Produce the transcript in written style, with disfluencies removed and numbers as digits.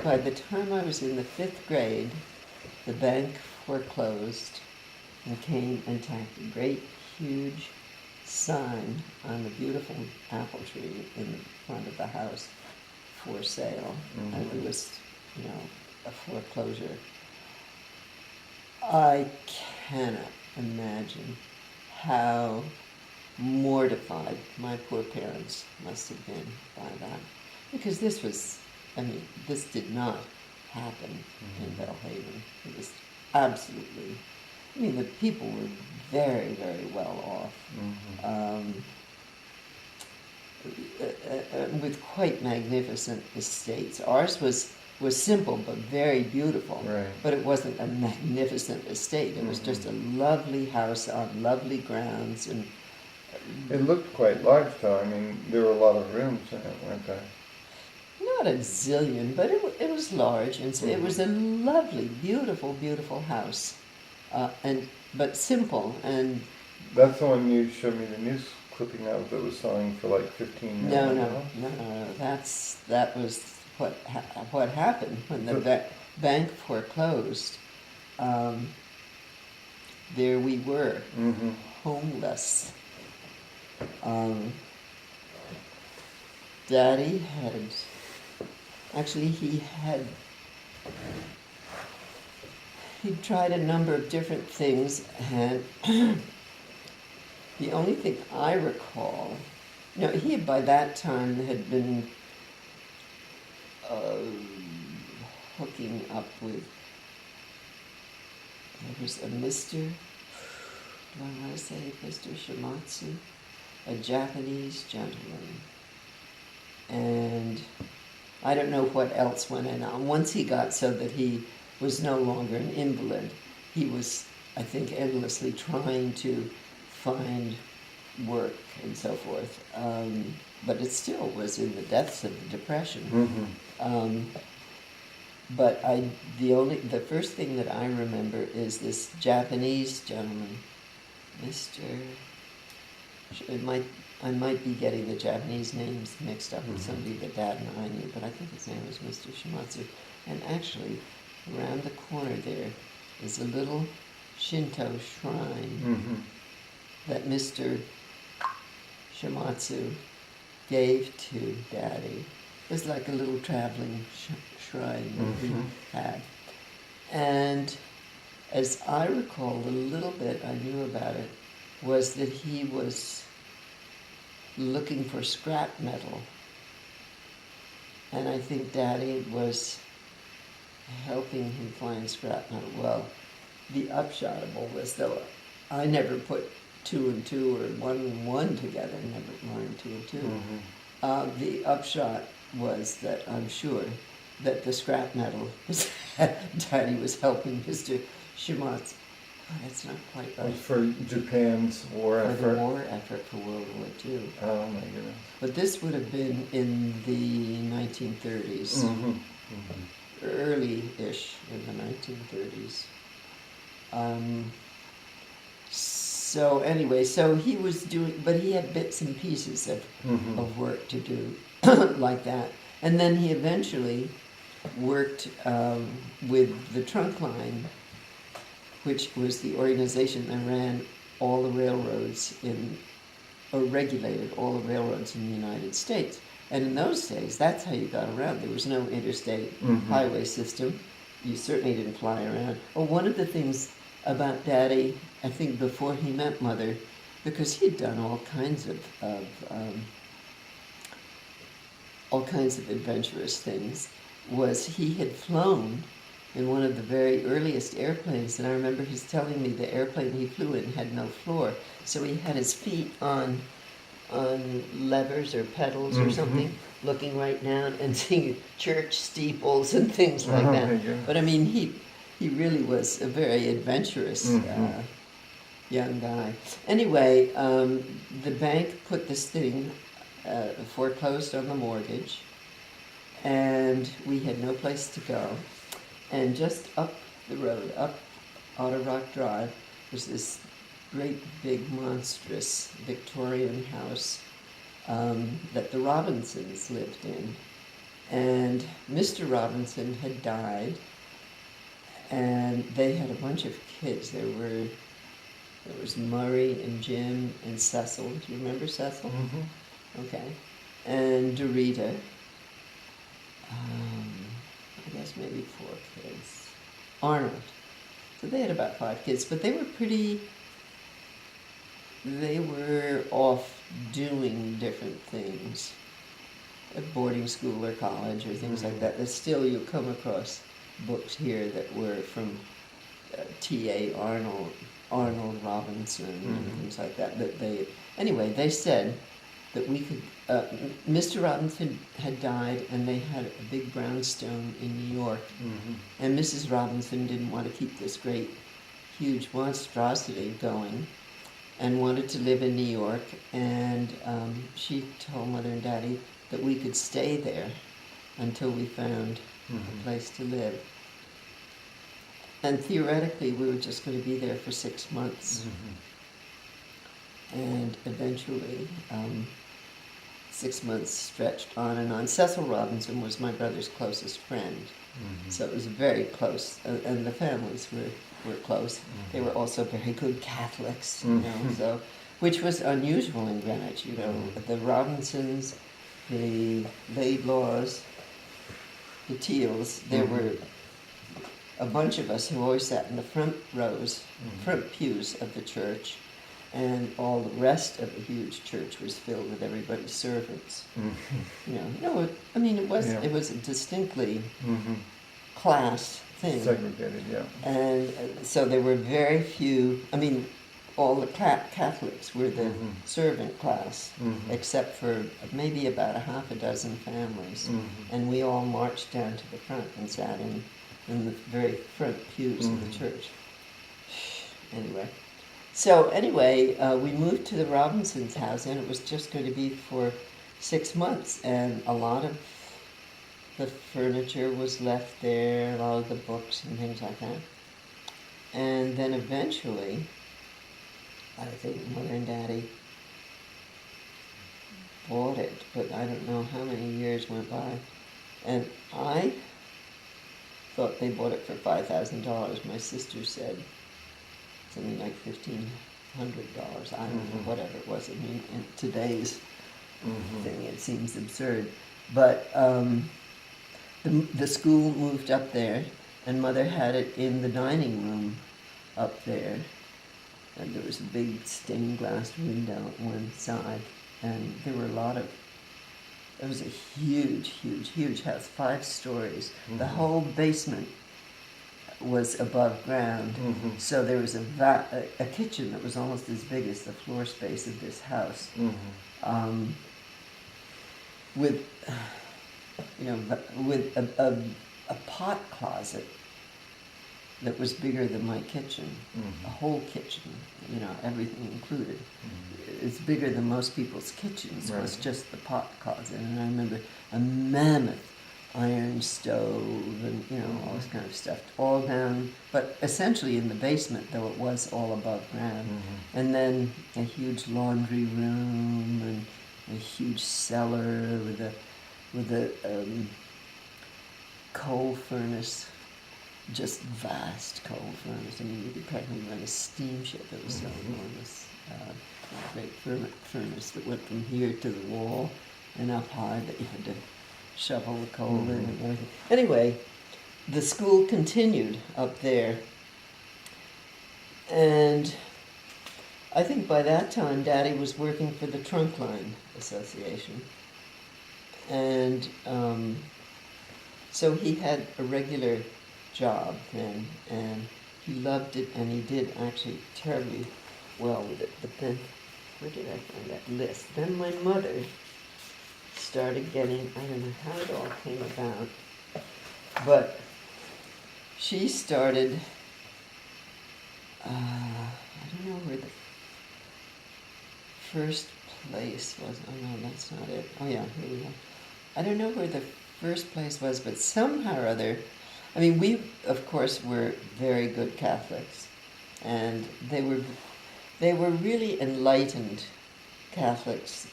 by the time I was in the 5th grade, the bank foreclosed and came and tacked a great, huge sign on the beautiful apple tree in the front of the house for sale. And it was, a foreclosure. I cannot imagine how mortified my poor parents must have been by that. Because this did not happen in Belhaven. It was absolutely, the people were very, very well off, with quite magnificent estates. Ours was simple but very beautiful, right. But it wasn't a magnificent estate. It was just a lovely house on lovely grounds. And it looked quite large, though. There were a lot of rooms in it, weren't there? Not a zillion, but it was large, and so it was a lovely, beautiful, beautiful house, but simple. And that's the one you showed me the news clipping of that was selling for like $15 million. No. That was what happened when the bank foreclosed. There we were, homeless. Daddy he'd tried a number of different things, and the only thing I recall, he by that time had been hooking up with, there was a Mr., do I want to say Mr. Shimatsu, a Japanese gentleman, and I don't know what else went on. Once he got so that he was no longer an invalid, he was, I think, endlessly trying to find work and so forth. But it still was in the depths of the Depression. But the first thing that I remember is this Japanese gentleman, I might be getting the Japanese names mixed up with somebody that Dad and I knew, but I think his name was Mr. Shimatsu. And actually, around the corner there is a little Shinto shrine that Mr. Shimatsu gave to Daddy. It was like a little traveling shrine that he had. And as I recall, the little bit I knew about it was that he was looking for scrap metal. And I think Daddy was helping him find scrap metal. Well, the upshot of all this, though, I never put 2 and 2 or 1 and 1 together, never learned 2 and 2. The upshot was that I'm sure that the scrap metal was Daddy was helping Mr. Shimatsu. Oh, that's not quite right. For Japan's war effort. For the war effort for World War II. Oh my goodness. But this would have been in the 1930s. Early-ish in the 1930s. So anyway, he was doing, but he had bits and pieces of work to do like that. And then he eventually worked with the Trunk Line, which was the organization that ran all the railroads or regulated all the railroads in the United States. And in those days, that's how you got around. There was no interstate highway system. You certainly didn't fly around. One of the things about Daddy, I think before he met Mother, because he'd done all kinds of adventurous things, was he had flown in one of the very earliest airplanes, and I remember he's telling me the airplane he flew in had no floor, so he had his feet on levers or pedals or something, looking right down and seeing church steeples and things like that. Yeah. But he really was a very adventurous young guy. Anyway, the bank put this thing, foreclosed on the mortgage, and we had no place to go. And just up the road, up Otter Rock Drive, was this great big monstrous Victorian house that the Robinsons lived in. And Mr. Robinson had died, and they had a bunch of kids. There was Murray and Jim and Cecil. Do you remember Cecil? Mm-hmm. Okay. And Dorita. I guess maybe 4 kids. Arnold. So they had about 5 kids, but they were off doing different things at boarding school or college or things like that. But still, you come across books here that were from T.A. Arnold Robinson and things like that. But they said that we could. Mr. Robinson had died, and they had a big brownstone in New York, and Mrs. Robinson didn't want to keep this great, huge monstrosity going, and wanted to live in New York. And she told Mother and Daddy that we could stay there until we found a place to live. And theoretically, we were just going to be there for 6 months. And eventually, 6 months stretched on and on. Cecil Robinson was my brother's closest friend. So it was very close, and the families were close. They were also very good Catholics, you know, so, which was unusual in Greenwich, you know. The Robinsons, the Laidlaws, the Teals, there were a bunch of us who always sat in the front rows, front pews of the church, and all the rest of the huge church was filled with everybody's servants. You know, I mean, it was a distinctly class thing. Segregated, yeah. And so there were very few. I mean, all the Catholics were the servant class, except for maybe about a half a dozen families, and we all marched down to the front and sat in the very front pews of the church. Anyway, we moved to the Robinsons' house, and it was just going to be for 6 months, and a lot of the furniture was left there, a lot of the books and things like that. And then eventually, I think Mother and Daddy bought it, but I don't know how many years went by. And I thought they bought it for $5,000. My sister said something like $1,500. I don't know, whatever it was. I mean, in today's thing, it seems absurd. But the school moved up there, and Mother had it in the dining room up there. And there was a big stained glass window at one side, and there were it was a huge, huge, huge house, 5 stories. The whole basement was above ground, so there was a kitchen that was almost as big as the floor space of this house, with a pot closet that was bigger than my kitchen, a whole kitchen, you know, everything included. It's bigger than most people's kitchens. Right. Was just the pot closet, and I remember a mammoth iron stove and, you know, all this kind of stuff, all down, but essentially in the basement, though it was all above ground. And then a huge laundry room and a huge cellar with a coal furnace, just vast coal furnace. I mean, you could practically run a steamship. It was so enormous. Great furnace that went from here to the wall and up high that you had to shovel the coal in and everything. Anyway, the school continued up there, and I think by that time Daddy was working for the Trunk Line Association, and so he had a regular job then, and he loved it, and he did actually terribly well with it. But then, where did I find that list? Then my mother started getting, I don't know how it all came about, but she started, I don't know where the first place was. Oh no, that's not it. Oh yeah, here we go. I don't know where the first place was, but somehow or other, I mean, we, of course, were very good Catholics, and they were really enlightened Catholics.